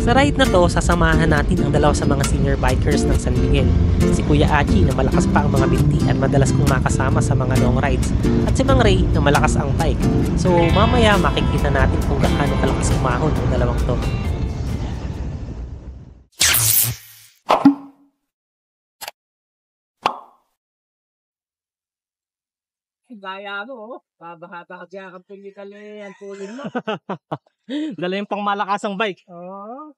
Sa ride na to, sasamahan natin ang dalawa sa mga senior bikers ng San Miguel. Si Kuya Achi na malakas pa ang mga binti at madalas kong makasama sa mga long rides. At si Mang Ray na malakas ang bike. So mamaya makikita natin kung gaano kalakas umahon ang dalawang to. Gaya mo, babaha-baha dyan ang pilikal eh, ang pulin mo. Dala yung pang malakasang bike. Oo.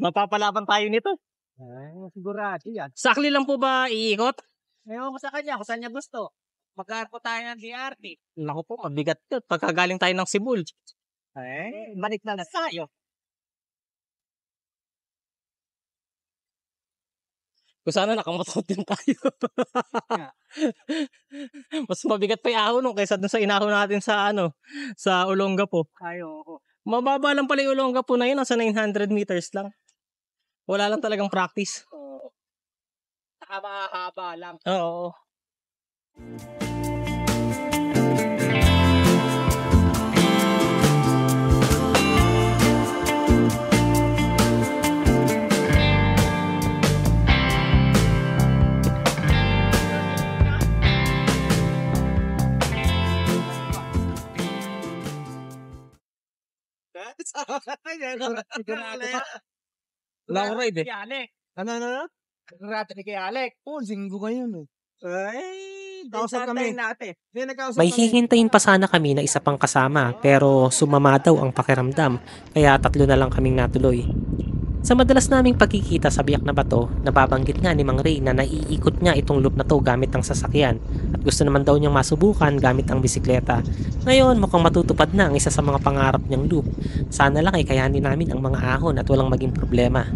Mapapalaban tayo nito. Ay, sigurado yan. Sakli lang po ba iikot? Ewan ko sa kanya, kung saan niya gusto. Mag-arko tayo ng DRT. Naku po, mabigat yun. Pagkagaling tayo ng Cebu. Balik na tayo. Kung sana nakamotor din tayo. Mas mabigat pa yung ahon nung kaysa dun sa inahon natin sa sa Olongapo. Ayoko. Mababa lang pala yung Olongapo na yun, nasa 900 meters lang. Wala lang talagang practice. Oo. Saka mahahaba lang. Oo. Sigurado ka. Long ride eh. Kay Alec. Ano? Sigurado ni kay Alec. Oo, linggo ngayon eh. Ay, Kausap kami. natin. Hindi, nagkausap May kami. hihintayin pa sana kami na isa pang kasama pero sumama daw ang pakiramdam kaya 3 na lang kaming natuloy. Sa madalas naming pagkikita sa Biak na Bato, nababanggit nga ni Mang Ray na naiikot niya itong loop na to gamit ang sasakyan at gusto naman daw niyang masubukan gamit ang bisikleta. Ngayon mukhang matutupad na ang isa sa mga pangarap niyang loop. Sana lang ay kayanin namin ang mga ahon at walang maging problema.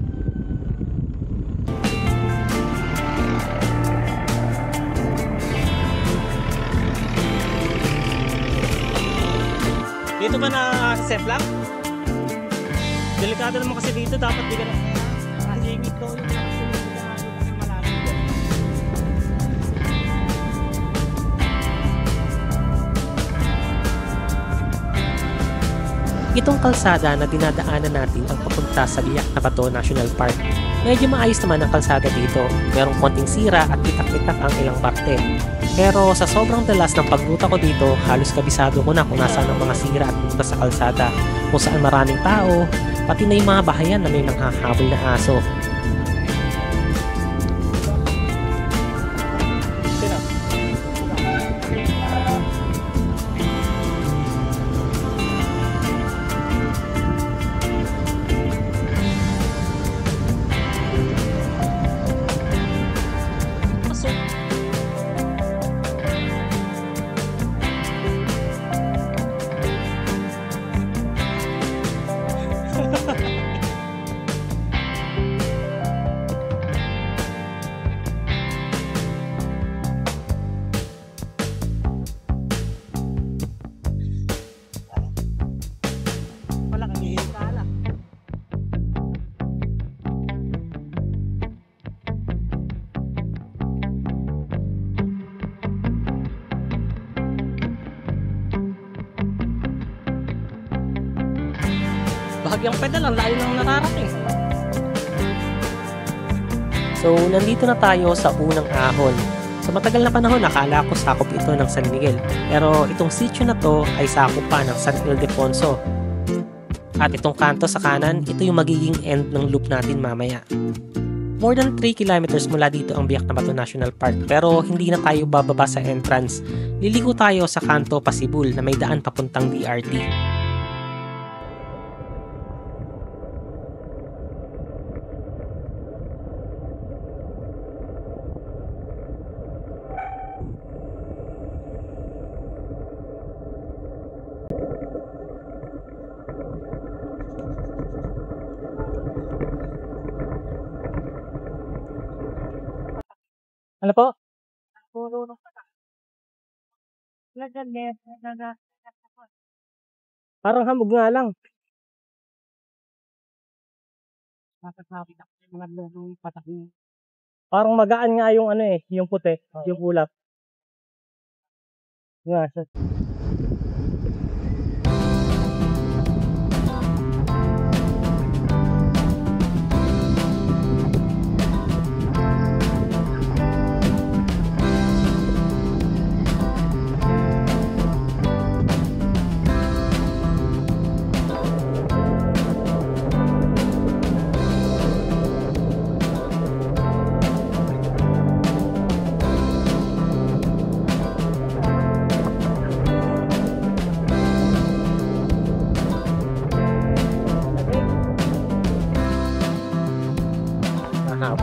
Dito ba na safe lang? Delikado naman kasi dito, dapat di ka na. Nakahingit daw yung nakasunod na kasi malalim. Itong kalsada na dinadaanan natin ang papunta sa Biak na Bato National Park. Medyo maayos naman ang kalsada dito. Merong konting sira at itak-itak ang ilang parte. Pero sa sobrang dalas ng pagruta ko dito, halos kabisado ko na kung nasaan ang mga sira at punta sa kalsada, kung saan maraming tao, pati na yung mga bahayan na may nanghahabol na aso. Wala kang hihintala. Bahagyang pedal, ang layo nang nararating. So, nandito na tayo sa unang ahon. Sa matagal na panahon, akala ko sakop ito ng San Miguel. Pero itong sitio na to ay sakop pa ng San Ildefonso. At itong kanto sa kanan, ito yung magiging end ng loop natin mamaya. More than 3 kilometers mula dito ang Biak na Bato National Park, pero hindi na tayo bababa sa entrance. Liliko tayo sa kanto Pasibul na may daan papuntang DRT. Ano po? Puro nung pata. Lagan na. Parang hamog nga lang. Masasabi na mga lulong patak niya. Parang magaan nga yung yung puti, yung ulap. Nga,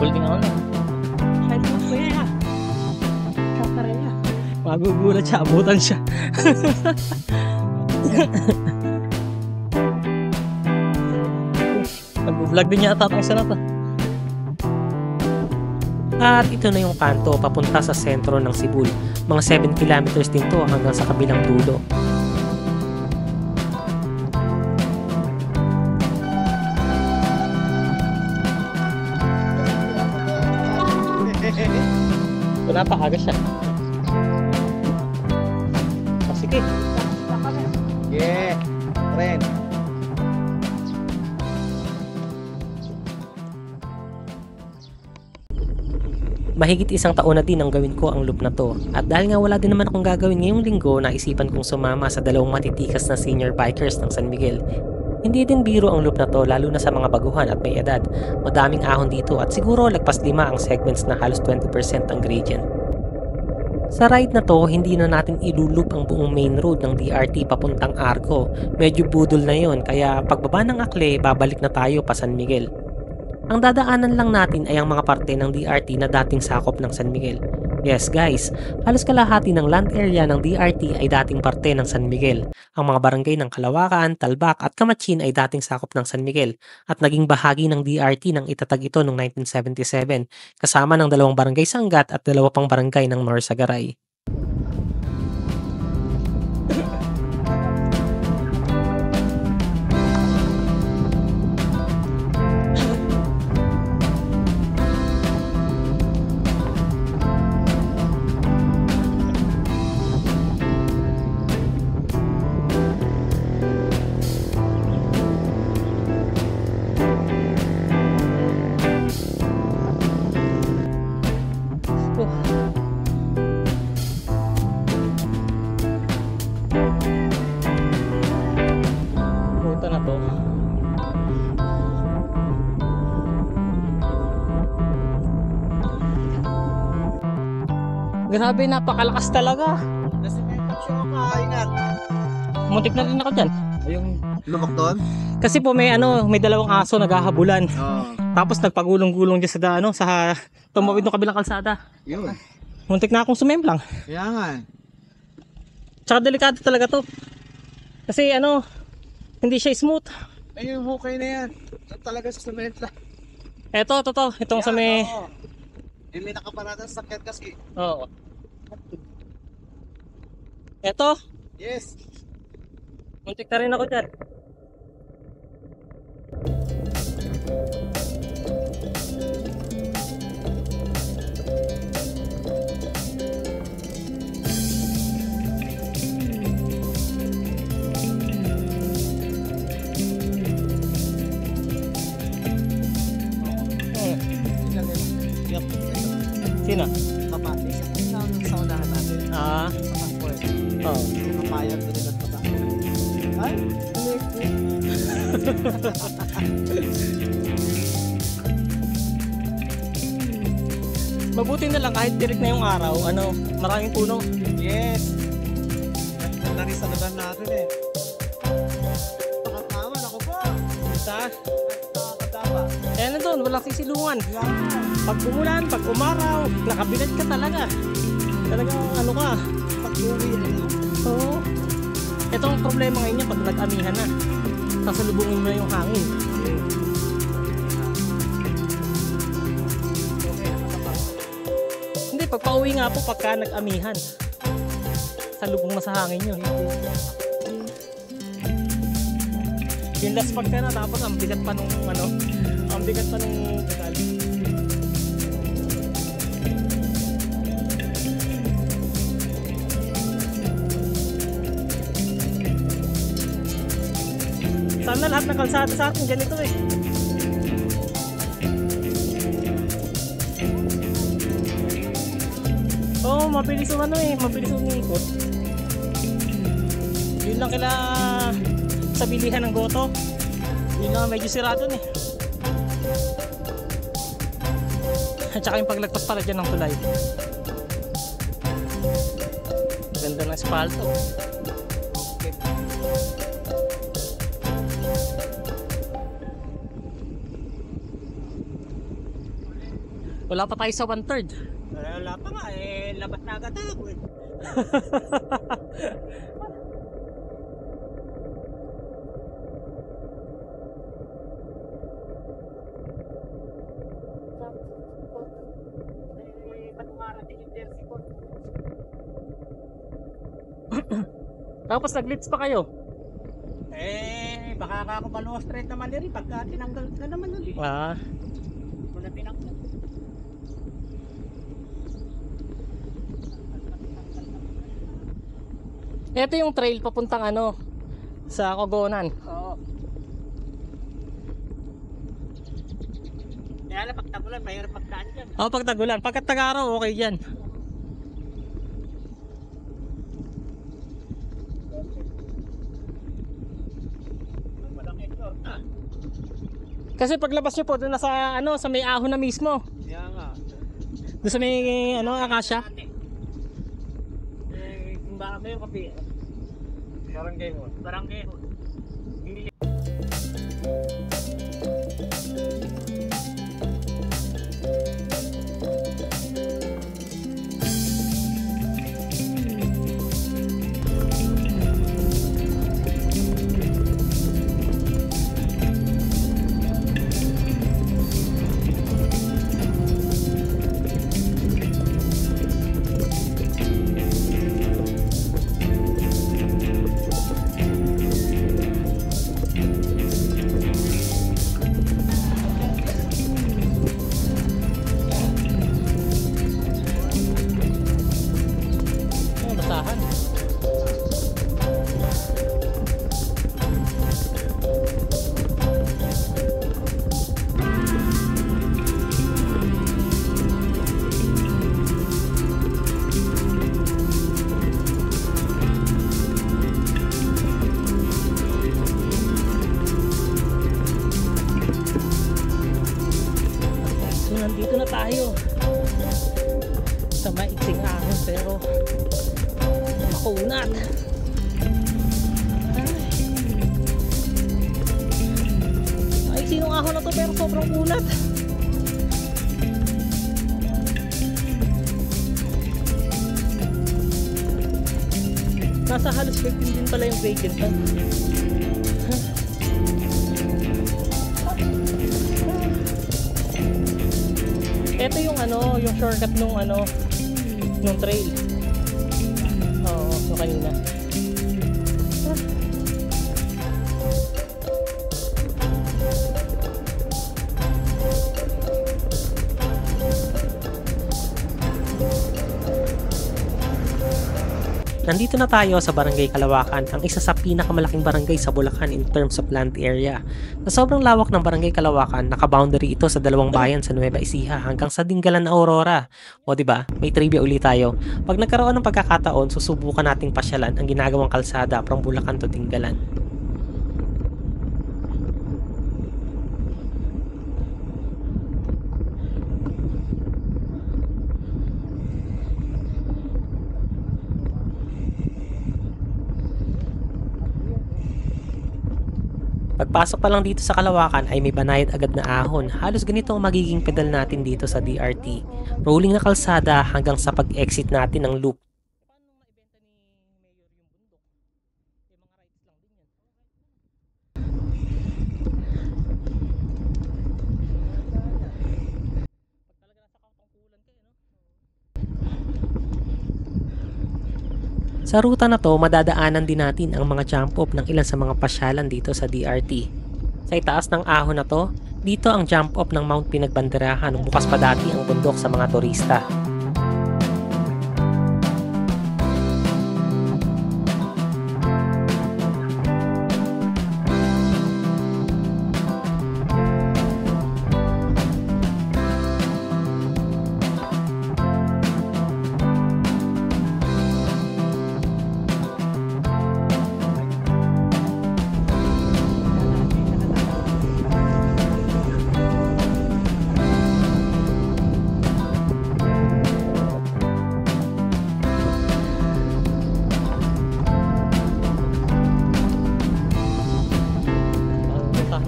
Habol din ako na. Kahit mo kuya. Kakarela. Magugulat siya, abutan siya. Nag-vlog din yata ang isa na to. At ito na yung kanto papunta sa sentro ng Sibul. Mga 7 kilometers din to hanggang sa kabilang dulo. Wala pa, aga siya. Sige. Yeah. Ren. Mahigit isang taon na din ang gawin ko ang loop na to. At dahil nga wala din naman akong gagawin ngayong linggo, naisipan kong sumama sa dalawang matitikas na senior bikers ng San Miguel. Hindi din biro ang loop na to lalo na sa mga baguhan at may edad. Madaming ahon dito at siguro lagpas 5 ang segments na halos 20% ang gradient. Sa ride na to, hindi na natin ilulup ang buong main road ng DRT papuntang Arco. Medyo budol na yon kaya pagbaba ng Akle, babalik na tayo pa San Miguel. Ang dadaanan lang natin ay ang mga parte ng DRT na dating sakop ng San Miguel. Yes guys, halos kalahati ng land area ng DRT ay dating parte ng San Miguel. Ang mga barangay ng Kalawakan, Talbak at Kamatsin ay dating sakop ng San Miguel at naging bahagi ng DRT nang itatag ito noong 1977 kasama ng 2 barangay Sangat at 2 pang barangay ng Norsagaray. Ruta na to. Grabe, napakalakas talaga. Kasi may siya makaingat. Muntik na rin ako dyan. Yung lumok doon? Kasi po may may 2 aso naghahabulan. Oo. Tapos nagpagulong-gulong dyan sa tumawid ng kabilang kalsada. Yun. Muntik na akong sumemplang. Kaya nga. Tsaka delikado talaga to. Kasi hindi siya smooth. Ay, yung hukay na yan. Yan talaga sa cement lang. Itong sa may... Oo. Yung may nakaparada sa sakyan kasi. Oo. Eto, Yes. muntik na rin ako dyan. Sino? Papa, isa sa unahan natin. Ah, Sa takboy. oo. Yung papayag ko rin at papa. Ay, Mabuti na lang kahit tirik na yung araw, maraming puno. yes. Yan lang sa lugar natin eh. Nakatawan ako po. Isa, Nakakadapa. kaya na doon, walang sisilungan. Pag umulan, pag umaraw, nakabilad ka talaga. Talagang ka. Pag-uwi na lang. Oo. Ito ang problema ngayon niya pag nag-amihan na. Sasalubungin mo na yung hangin. Hindi, pag pauwi nga po pagka nag-amihan. Salubong na sa hangin yun. Yung last pagka na tapos ang bigat pa nung ang bigat pa nung pedal. Sana lahat ng kalsada sa atin ganito eh. Oo, mabilis mabilis umikot. Yun lang kila sa bilihan ng Goto. Yun lang medyo sira dun eh. At saka yung paglagpas pala dyan ng tulay. Ganda ng espalto. Wala pa tayo sa 1/3. Wala pa nga eh, labat na agad ako eh. Ba't umarating yung jersey ko? Tapos nag-leads pa kayo. Eh, baka ako maluwa straight naman rin pagka tinanggal na naman ulit. Ah, Wala tinanggal. ito yung trail papuntang ano sa Kogonan. Oo. Kaya lang pag tagulan, mahirap magdaan dyan. Oh, pag tagulan, pagkat tag-araw okay diyan. Malaki ito. Kasi paglabas niyo po doon na sa ano sa may ahon na mismo. Kaya nga. Doon sa may ano akasya. Eh, kung baka may kapi. Barangay mo. Barangay mo. Oh, basahan. So nandito na tayo sa maiksing ahon pero makunat. Ay, sinong ahon na to pero sobrang kunat. Nasa halos 15 din pala yung gradient na. Ito yung ano, yung shortcut nung ano, nung trail. Oo, yung kanina. Nandito na tayo sa Barangay Kalawakan, ang isa sa pinakamalaking barangay sa Bulacan in terms of land area. Sa sobrang lawak ng Barangay Kalawakan, naka-boundary ito sa dalawang bayan sa Nueva Ecija hanggang sa Dingalan na Aurora. O diba, may trivia ulit tayo. Pag nagkaroon ng pagkakataon, susubukan nating pasyalan ang ginagawang kalsada from Bulacan to Dingalan. Pagpasok pa lang dito sa Kalawakan ay may banayad agad na ahon. Halos ganito ang magiging pedal natin dito sa DRT. Rolling na kalsada hanggang sa pag-exit natin ng loop. Sa ruta na to, madadaanan din natin ang mga jump off ng ilan sa mga pasyalan dito sa DRT. Sa itaas ng ahon na to, dito ang jump off ng Mount Pinagbanderahan nung bukas pa dati ang bundok sa mga turista.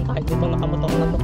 Kahit itong nakamotor na to.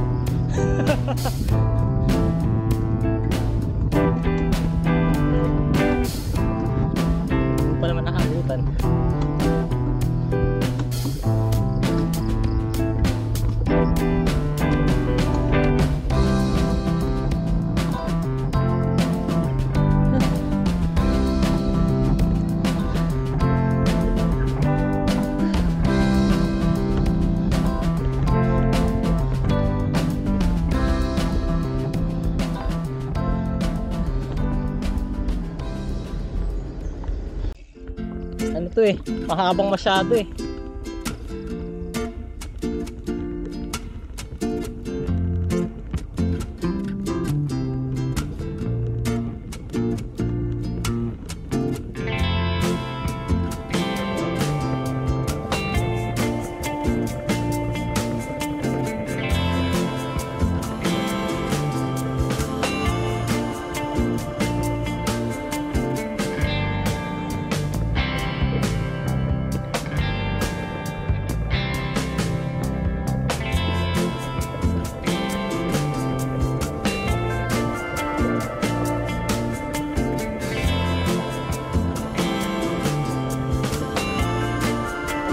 dito eh. Mahabang masyado eh.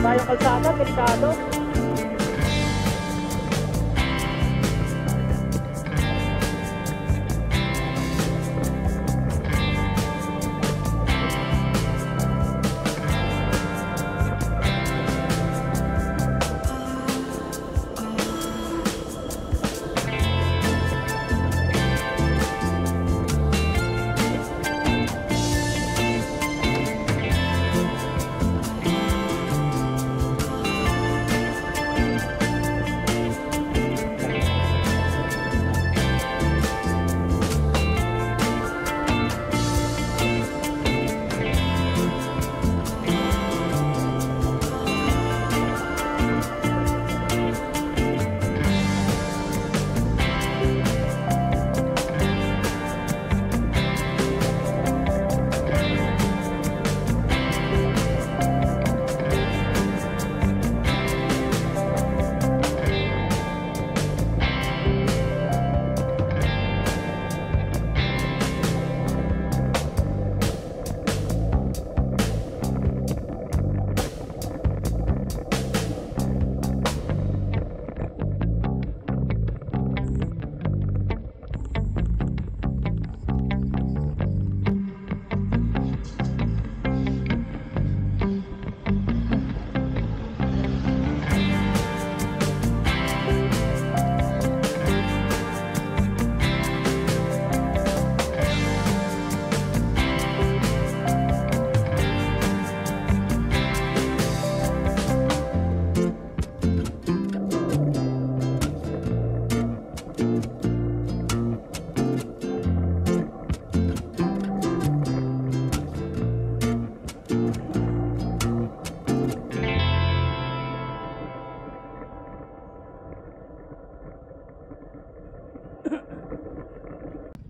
Tayong kalsada, delikado.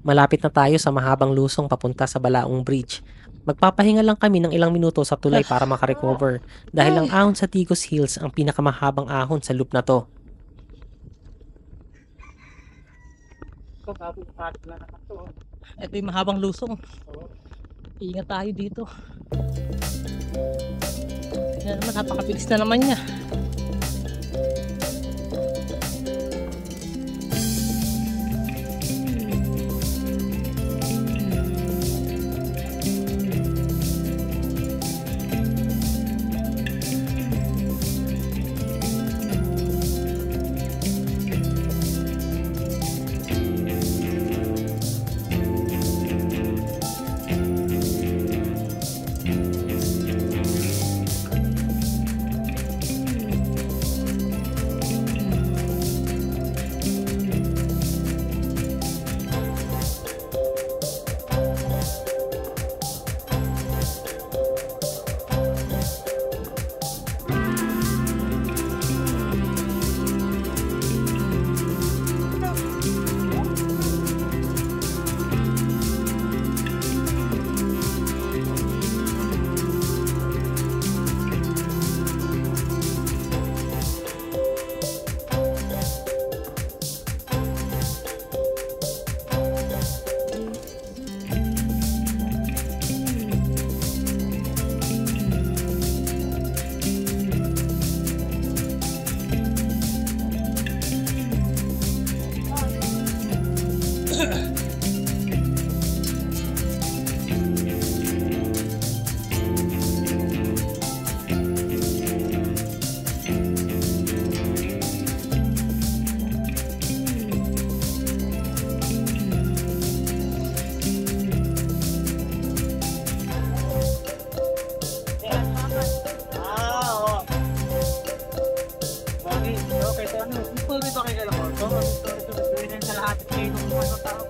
Malapit na tayo sa mahabang lusong papunta sa Balaong Bridge. Magpapahinga lang kami ng ilang minuto sa tulay para makarecover dahil ang ahon sa Tigos Hills ang pinakamahabang ahon sa loop na to. Ito yung mahabang lusong. Ingat tayo dito. Tingnan naman, napakabilis na naman niya. Ano, kung ba kayo lang ako? Gawin sa lahat. Kayo nung mga tao.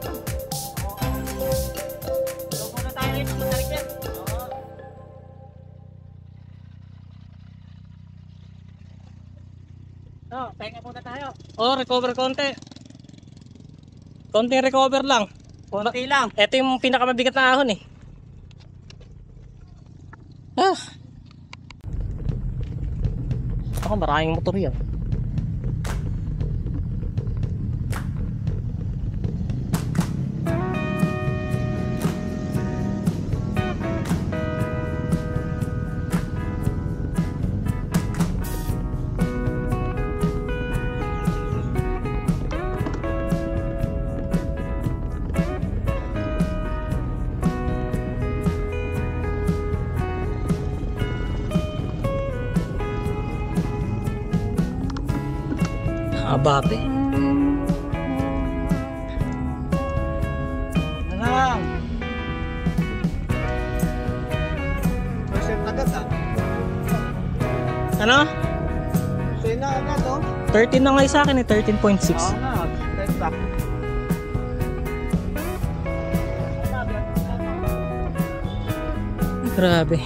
So, muna tayo rito. Matalik yan. So, pahinga muna tayo. Oh, recover konti. Konting recover lang. Konti lang. Ito yung pinakamabigat na ahon eh. Ah. Ako maraming motor yan. Abate. Lang. Percent agad ah. Ano? Percent na agad oh. 13 na nga sa akin eh, 13.6. Oo nga. Let's back. Grabe.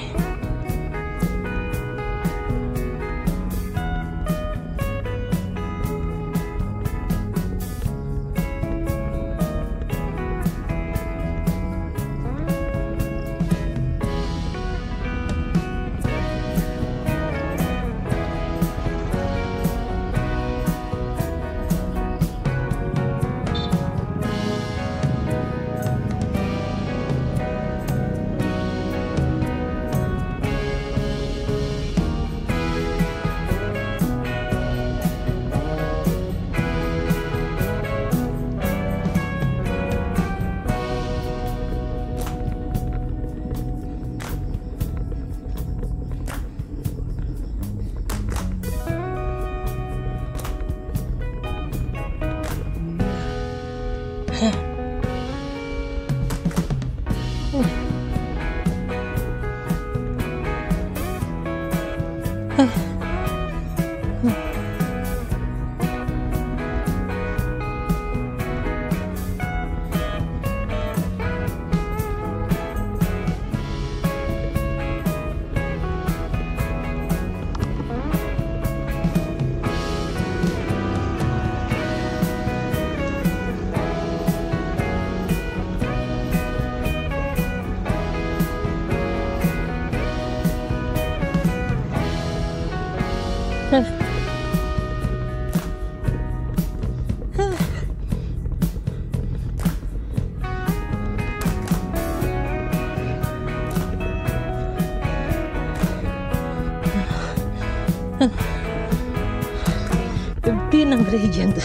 Ang gradient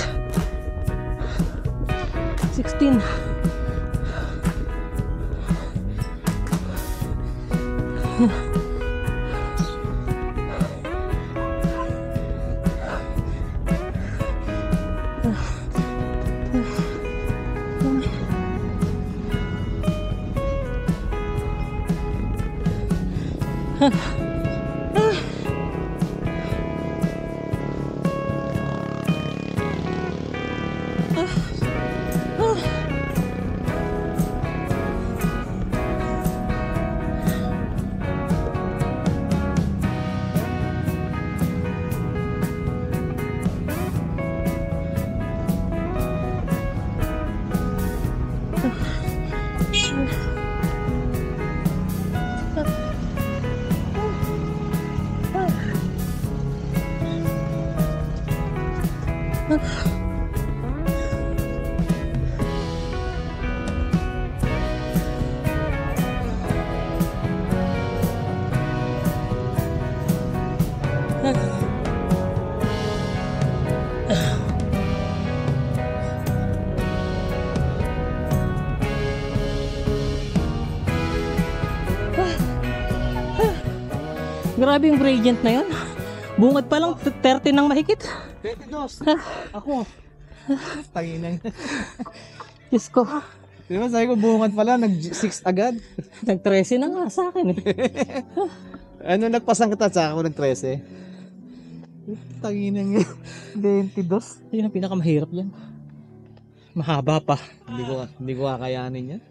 16. Grabe yung gradient na yun. Bungad pa lang, 30 nang mahigit. 22. Ako. Tanginang. Diyos ko. Di ba sabi ko bungad pala, nag-6 agad. Nag-13 na nga sa akin eh. Ano nagpasang kita sa ako ng 13? Tanginang 22. Yun ang pinakamahirap yan. Mahaba pa. Hindi ko kakayanin yan.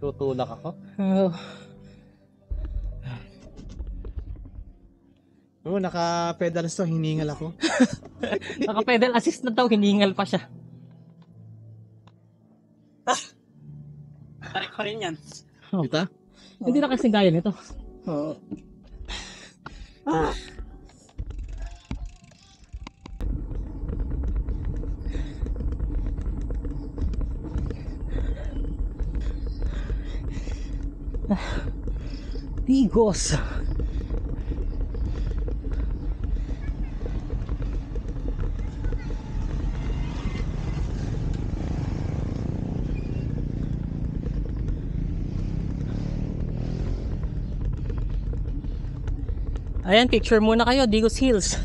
Tutulak ako. Oo, naka-pedals to, hiningal ako. Naka-pedal assist na daw, hiningal pa siya. Tarik pa rin yan. Kita? Hindi na kasing gaya nito. Oo. Tigos. Ayan, picture muna kayo, Digos Hills.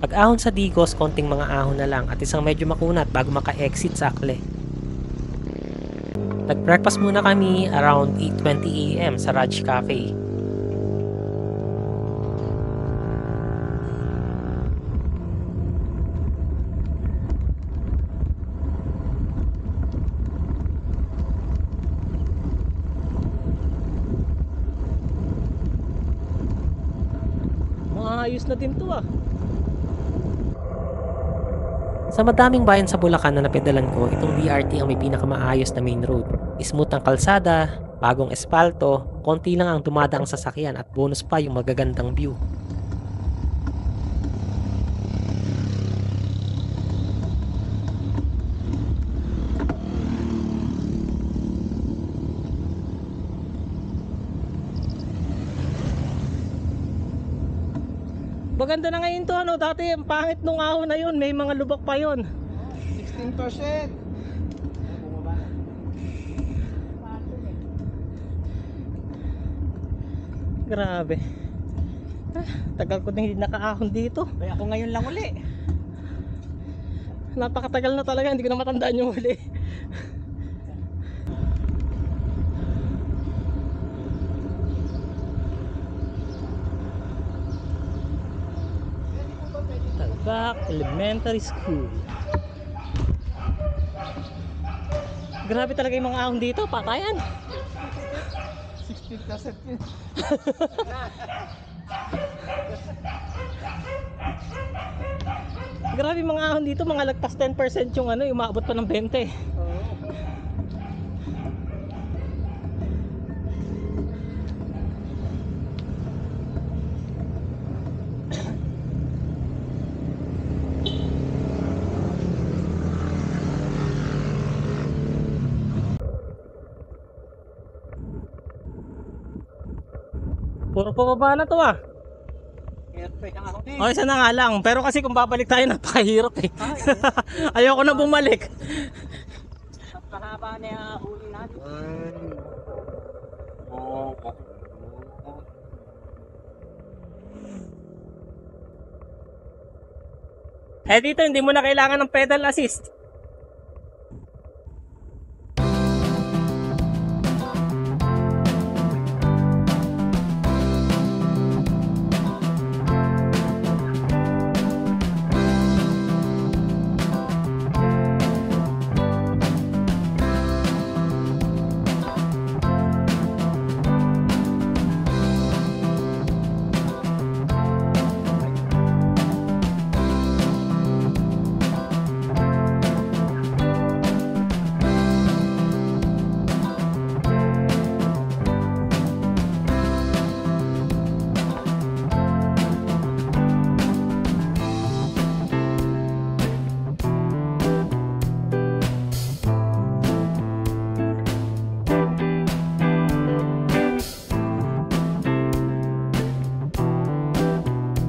Pag-ahon sa Digos, konting mga ahon na lang at isang medyo makunat bago maka-exit sa Akle. Nag-breakfast muna kami around 8:20 AM sa Raj Cafe. Maayos na din to ah. Sa madaming bayan sa Bulacan na napedalan ko, itong BRT ang may pinakamaayos na main road. Smooth ang kalsada, bagong espalto, konti lang ang dumadaang sasakyan at bonus pa yung magagandang view. Maganda na ngayon to, ano, dati ang pangit nung ahon na yun, may mga lubak pa yun. 16%. Grabe. Tagal ko din hindi nakaahon dito. Kaya ako ngayon lang uli. Napakatagal na talaga, hindi ko na matandaan yung huli. Talbak Elementary School. Grabe talaga yung mga ahon dito, patayan. 16% yun. Grabe yung mga ahon dito, mga lagpas 10% yung ano, yung umaabot pa ng 20. Puro pababa na to ah. O, isa na nga lang. Pero kasi kung babalik tayo, napakahirap eh. Ayoko na bumalik. Pahaba na yung huli natin. Eh dito, hindi mo na kailangan ng pedal assist.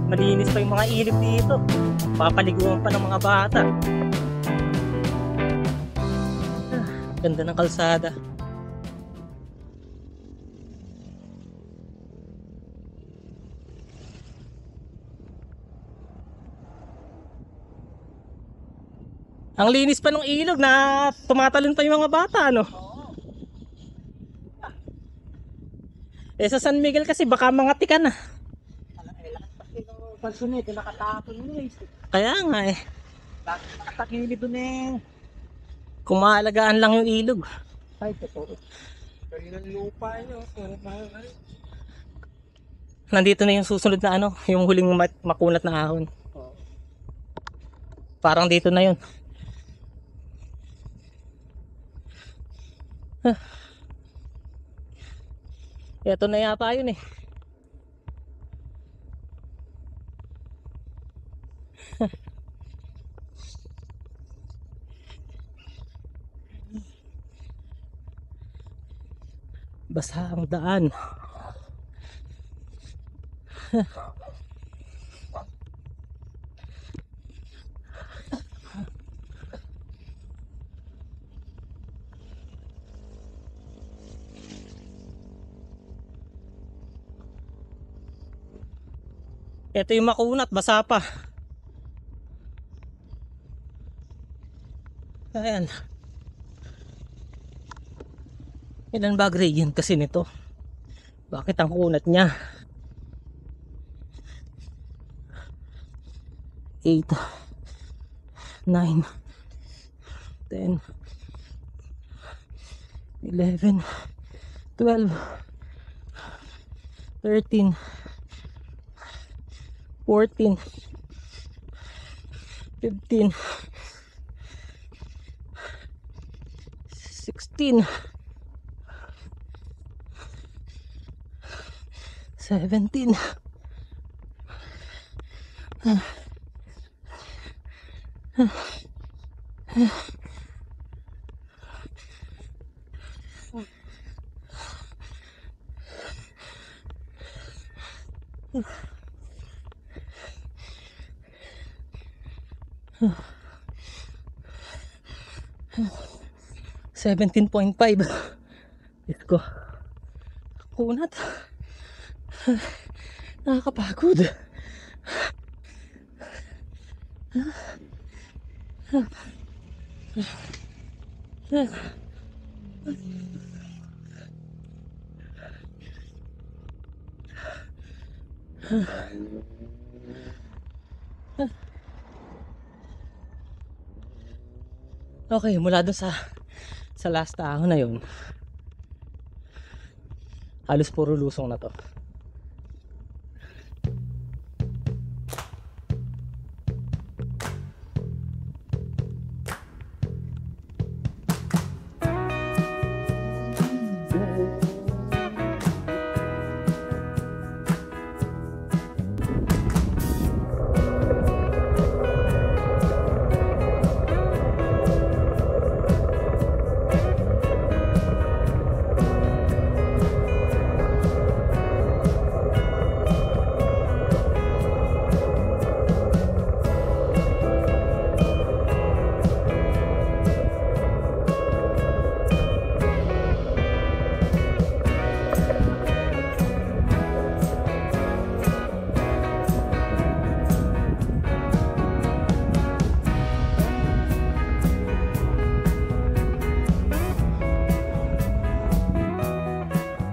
Malinis pa yung mga ilip dito. Papaliguan pa ng mga bata. Ganda ng kalsada. Ang linis pa ng ilog na tumatalon pa yung mga bata, no? Eh sa San Miguel kasi baka mangati ka na. Pansunit, nakatapon mo eh. Kaya nga eh. Nakatakili doon eh. Kung maalagaan lang yung ilog. Ay, totoo. Kayo ng lupa nyo. Nandito na yung susunod na ano, yung huling makunat na ahon. Parang dito na yun. Ito na yata yun eh. Basa ang daan. Ito yung makunat, basa pa. Ayan. Ilan ba gradient kasi nito? Bakit ang kunat niya? 8 9 10 11 12 13 14 15 16 17 17.5. Let's go. Kunat. Nakakapagod. Okay, mula doon sa last ahon na yun, halos puro lusong na to.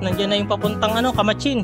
Nandiyan na yung papuntang ano, Kamachin.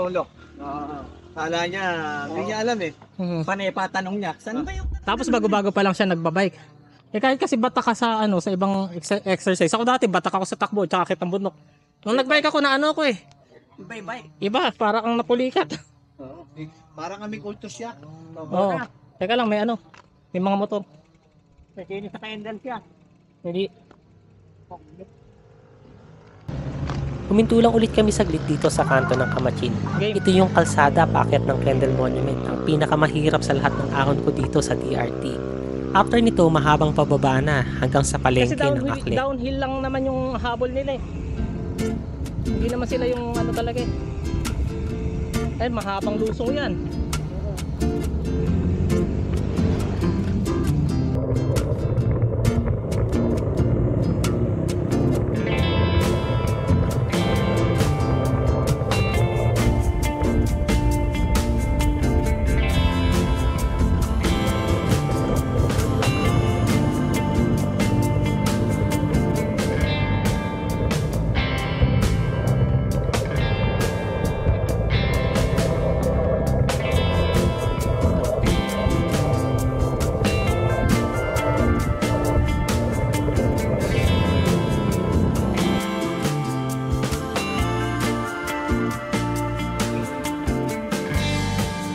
Ulo. Kala niya, hindi niya alam eh. Panay pa tanong niya, saan ba yung... Tapos bago-bago pa lang siya nagbabike. Eh kahit kasi bata ka sa ano, sa ibang exercise. Ako dati bata ako sa takbo, tsaka kitang bundok. Nung nagbike ako na ano ko eh. Iba, para kang napulikat. Oo. Parang kami culture shock. Oo. Teka lang, may ano, may mga motor. Nakinis sa candle siya. Hindi. Huminto lang ulit kami saglit dito sa kanto ng Kamachin. Ito yung kalsada paakyat ng Kendall Monument, ang pinakamahirap sa lahat ng ahon ko dito sa DRT. After nito, mahabang pababa na hanggang sa Kasi palengke ng downhill, Akle. downhill lang naman yung habol nila eh. Hindi naman sila yung ano talaga eh. Ay, mahabang lusong yan.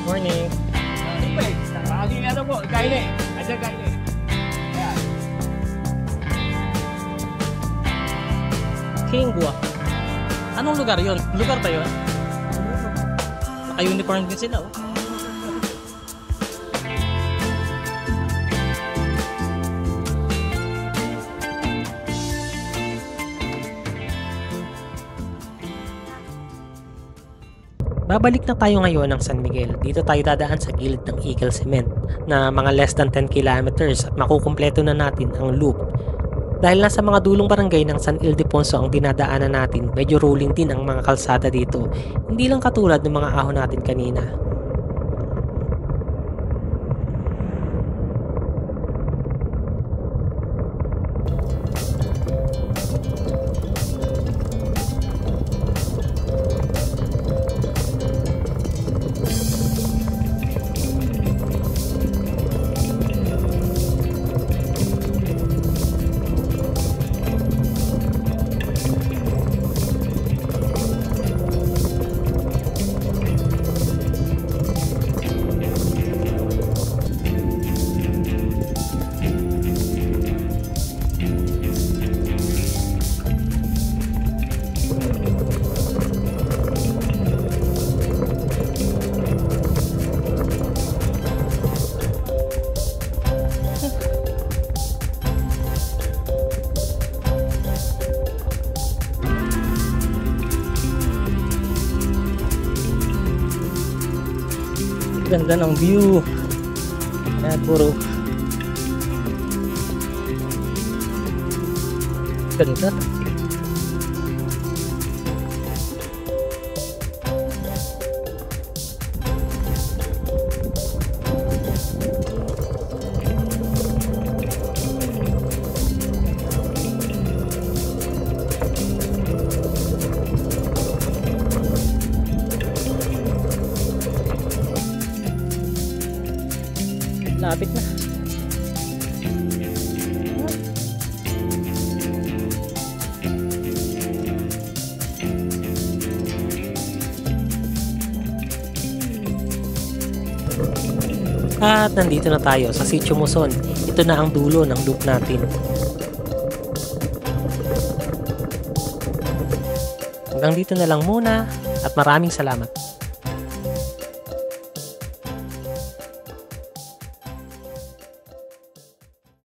Morning. Kingwa. Anong lugar yon? Lugar ba yun? Naka-uniform din sila oh. Babalik na tayo ngayon ng San Miguel. Dito tayo dadaan sa gilid ng Eagle Cement na mga less than 10 kilometers at makukumpleto na natin ang loop. Dahil nasa mga dulong barangay ng San Ildefonso ang dinadaanan natin, medyo rolling din ang mga kalsada dito. Hindi lang katulad ng mga ahon natin kanina. Ganda ng view. Ayan, puro. Ganda. Lapit na. At nandito na tayo sa Sitio Muson. Ito na ang dulo ng loop natin. Hanggang dito na lang muna at maraming salamat.